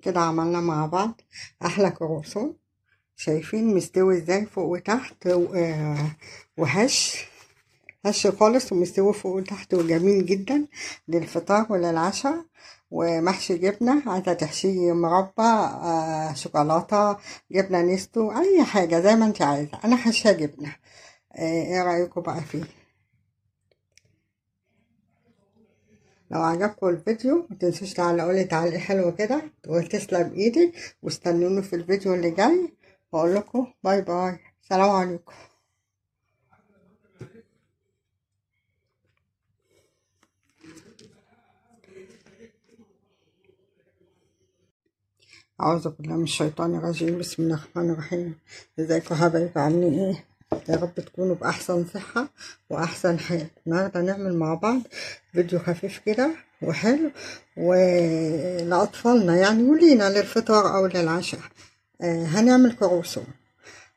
كده عملنا مع بعض احلى كرواسون. شايفين مستوي ازاي فوق وتحت وهش هش خالص ومستوي فوق وتحت وجميل جدا للفطار وللعشاء. ومحشي جبنة، عايزة تحشيه مربى، شوكولاتة، جبنة نستو، أي حاجة زي ما انت عايزة. أنا حاشية جبنة. ايه رأيكم بقى فيه؟ لو عجبكم الفيديو متنسوش تعلقولي تعليق حلو كده تقول تسلم ايدي، واستنوني في الفيديو اللي جاي. واقول لكم باي باي، سلام عليكم. أعوذ بالله من الشيطان الرجيم، بسم الله الرحمن الرحيم. ازيكم حبايبي، عاملين ايه؟ يا رب تكونوا بأحسن صحة وأحسن حال. النهاردة نعمل مع بعض فيديو خفيف كده وحلو ولأطفالنا يعني ولينا للفطار أو للعشاء. هنعمل كروسو.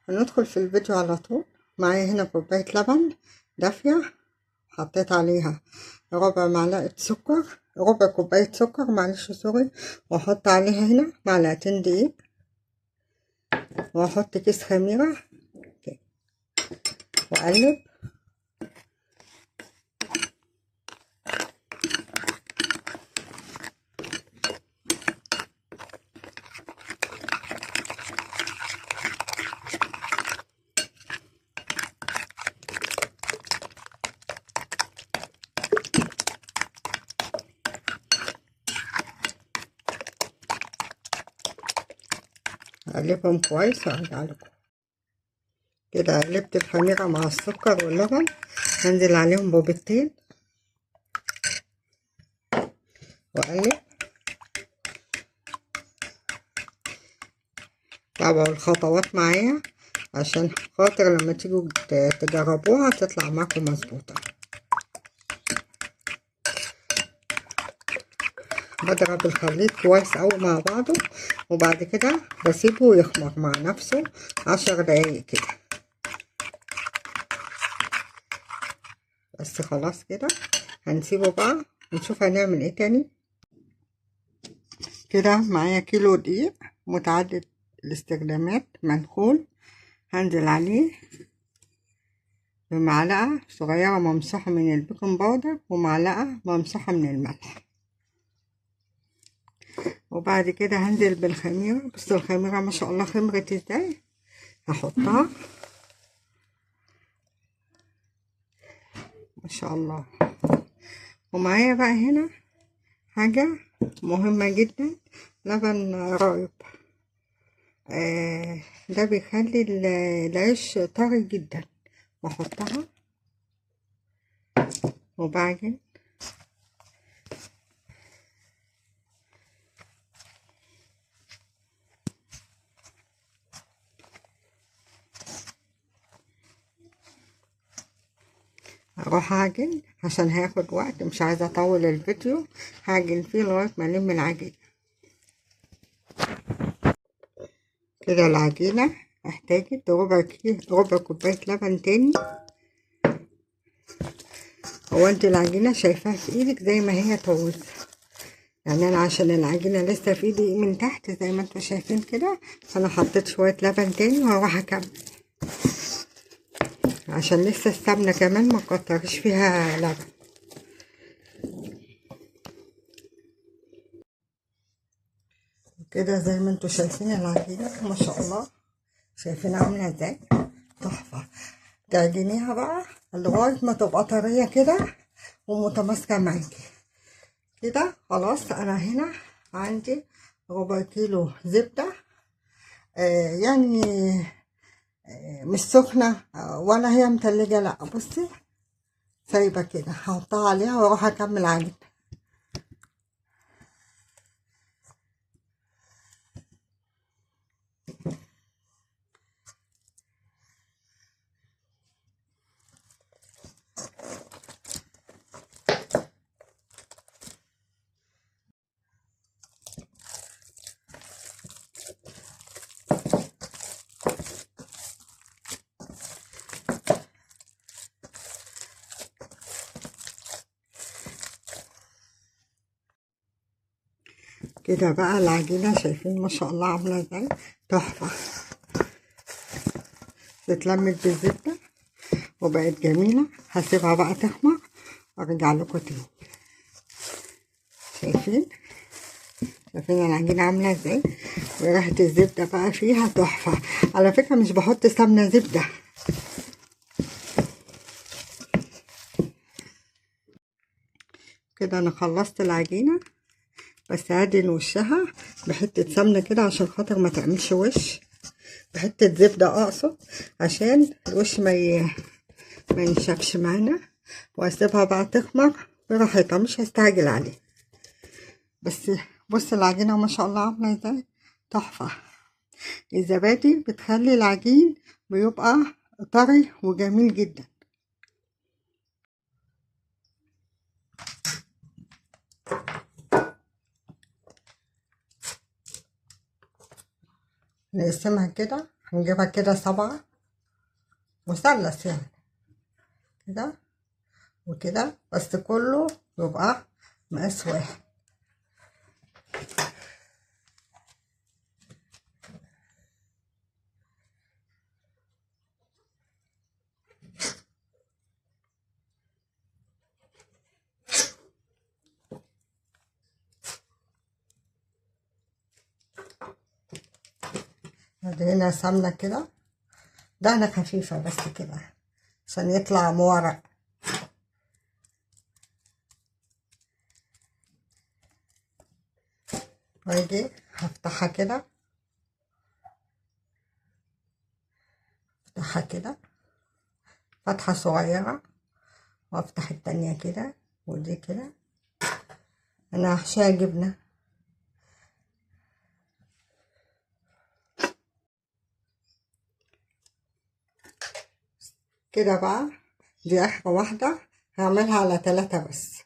هندخل في الفيديو على طول. معايا هنا كوباية لبن دافية، حطيت عليها ربع معلقة سكر، ربع كوباية سكر معلش سوري، واحط عليها هنا معلقتين دقيق، واحط كيس خميرة واقلب. اقلبهم كويس وارجع لكم. كده قلبت الخميرة مع السكر واللبن، هنزل عليهم ببيضتين واقلب. تابعوا الخطوات معايا عشان خاطر لما تيجوا تجربوها تطلع معاكم مظبوطة. بضرب الخليط كويس اوي مع بعضه، وبعد كده بسيبه يخمر مع نفسه 10 دقايق كده. بس خلاص كده هنسيبه بقى ونشوف هنعمل ايه تاني. كده معايا كيلو دقيق متعدد الاستخدامات منخول، هنزل عليه بمعلقة صغيرة ممسوحة من البيكنج باودر ومعلقة ممسوحة من الملح. وبعد كده هنزل بالخميرة. بصوا الخميرة ما شاء الله خمرت ازاي. هحطها ما شاء الله. ومعايا بقى هنا حاجة مهمة جدا، لبن رايب. ده بيخلي العيش طري جدا. واحطها وبعدين اروح اعجن عشان هياخد وقت، مش عايزة اطول الفيديو. هعجن فيه لغاية ما الم العجينة. كده العجينة احتاجت ربع كوباية لبن تاني. هو انت العجينة شايفاها في ايدك زي ما هي طويلة، يعني انا عشان العجينة لسه في ايدي من تحت زي ما انتوا شايفين كده، فانا حطيت شوية لبن تاني وهروح اكمل عشان لسه السمنة كمان ما كترش فيها لبن. كده زي ما انتوا شايفين العجينة ما شاء الله، شايفين عاملة ازاي تحفة. تعجنيها بقى لغاية ما تبقى طرية كده ومتماسكة معاكي كده. خلاص انا هنا عندي ربع كيلو زبدة، يعني مش سخنة ولا هي متلجة، لا بصي سايبة كده. هحطها عليها واروح اكمل عجن. كده بقى العجينة شايفين ما شاء الله عاملة ازاي، تحفة. اتلمت بالزبدة وبقت جميلة. هسيبها بقى تخمر وارجع لكم تاني. شايفين العجينة عاملة ازاي، وريحة الزبدة بقى فيها تحفة. على فكرة مش بحط سمنة، زبدة. كده انا خلصت العجينة، بس هدهن وشها بحتة سمنة كده عشان خاطر ما تعملش وش، بحتة زبدة اقصد، عشان الوش ما ينشفش معانا. واسيبها بقى تخمر براحتها، مش هستعجل عليه. بس بص العجينة ما شاء الله عاملة ازاي، تحفة. الزبادي بتخلي العجين بيبقى طري وجميل جدا. نقسمها كده، هنجيبها كده 7 مثلث يعني، كده وكده، بس كله يبقى مقاس واحد. هنا سمنة كده، دهنة خفيفة بس كده عشان يطلع مورق. واجي هفتحها كده، افتحها كده فتحة صغيرة، وافتح التانية كده، ودي كده. انا هحشيها جبنة كده بقى. دي اخر واحدة، هعملها على 3 بس.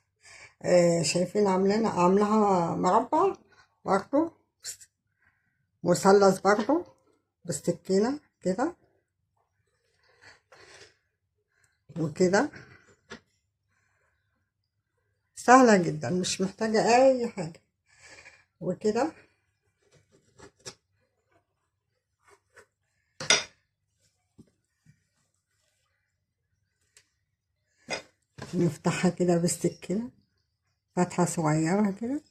شايفين عاملاها مربع برضو، مثلث برضو، بالسكينة كده وكده. سهلة جدا، مش محتاجة اي حاجة. وكده نفتحها كده بالسكينة، فتحة صغيرة كده.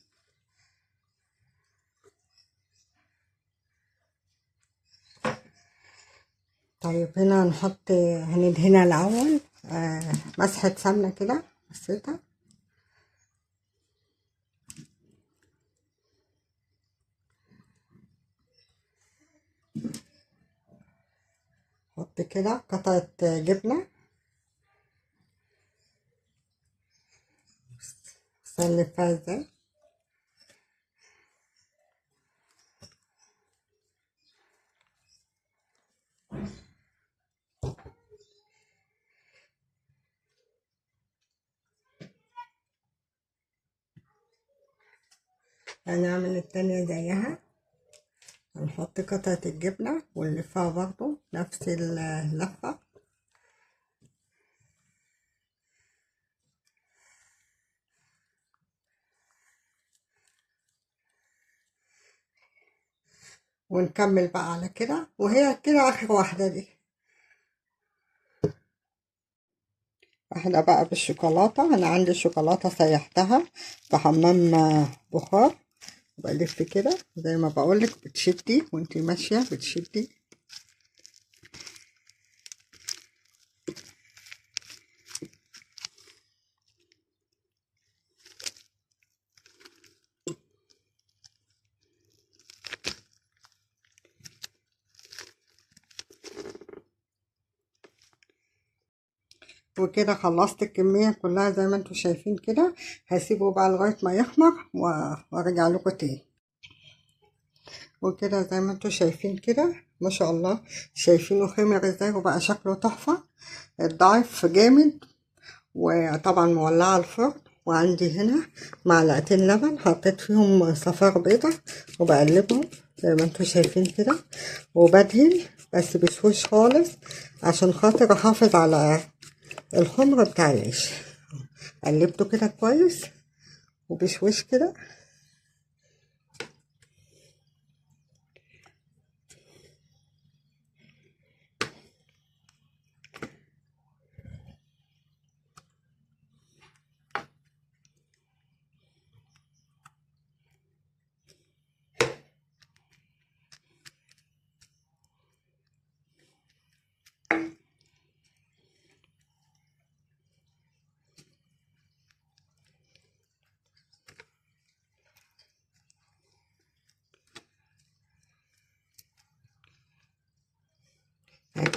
طيب هنا هندهنها الأول مسحة سمنة كده بسيطة. حط كده قطعة جبنة، بس نلفها ازاي. هنعمل التانية زيها، هنحط قطعة الجبنة ونلفها برضو نفس اللفة. ونكمل بقى على كده، وهي كده آخر واحدة. دي واحدة بقى بالشوكولاتة. أنا عندي شوكولاتة سيحتها في حمام بخار، بلف كده زي ما بقولك، بتشدي وانتي ماشية بتشدي. وكده خلصت الكمية كلها زي ما انتوا شايفين كده. هسيبه بقى لغاية ما يخمر وارجع لكم تاني. وكده زي ما انتوا شايفين كده ما شاء الله، شايفينه خمر ازاي وبقى شكله تحفة. الضعف جامد، وطبعا مولعة الفرن. وعندي هنا معلقتين لبن، حطيت فيهم صفار بيضة وبقلبهم زي ما انتوا شايفين كده. وبدهن بس بشوش خالص عشان خاطر احافظ على الخمر بتاع العيش. قلبته كده كويس وبشوش كده.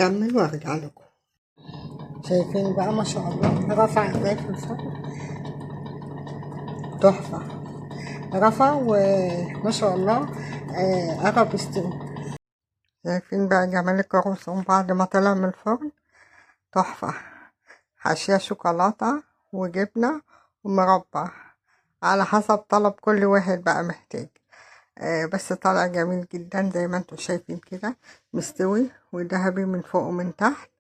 أكمل وأرجع لكم. شايفين بقى ما شاء الله رفع ازاي في الفرن، تحفة. رفع وما شاء الله قرب يستوي. شايفين بقى جمال الكروسون بعد ما طلع من الفرن، تحفة. حاشية شوكولاتة وجبنة ومربى على حسب طلب كل واحد بقى محتاج. بس طالع جميل جدا زي ما انتوا شايفين كده، مستوي وذهبي من فوق ومن تحت.